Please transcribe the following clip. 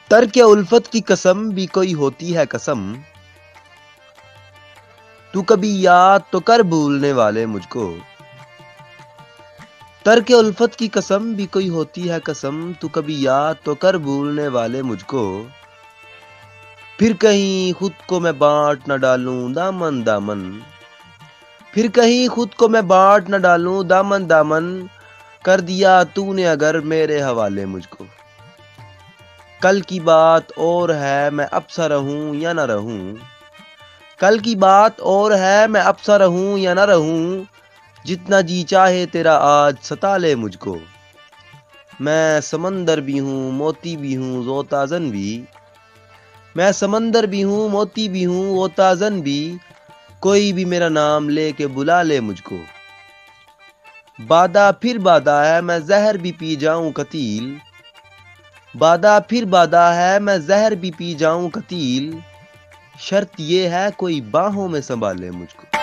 ترک الفت کی قسم بھی کوئی ہوتی ہے قسم، تو کبھی یاد تو کر بھولنے والے مجھ کو۔ ترک الفت کی قسم بھی کوئی ہوتی ہے قسم، تو کبھی یاد تو کر بھولنے والے مجھ کو۔ پھر کہیں خود کو میں بانٹ نہ ڈالوں دامن دامن، پھر کہیں خود کو میں بانٹ نہ ڈالوں دامن دامن، کر دیا تو نے اگر میرے حوالے مجھ کو۔ کل کی بات اور ہے میں اب سا رہوں یا نہ رہوں، کل کی بات اور ہے میں اب سا رہوں یا نہ رہوں، جتنا جی چاہے تیرا آج ستا لے مجھ کو۔ میں سمندر بھی ہوں موتی بھی ہوں غوطہ بھی، میں سمندر بھی ہوں موتی بھی ہوں غوطہ بھی، کوئی بھی میرا نام لے کے بلا لے مجھ کو۔ بادہ پھر بادہ ہے میں زہر بھی پی جاؤں قتیل، بادہ پھر بادہ ہے میں زہر بھی پی جاؤں قتیل، شرط یہ ہے کوئی باہوں میں سنبھالے مجھ کو۔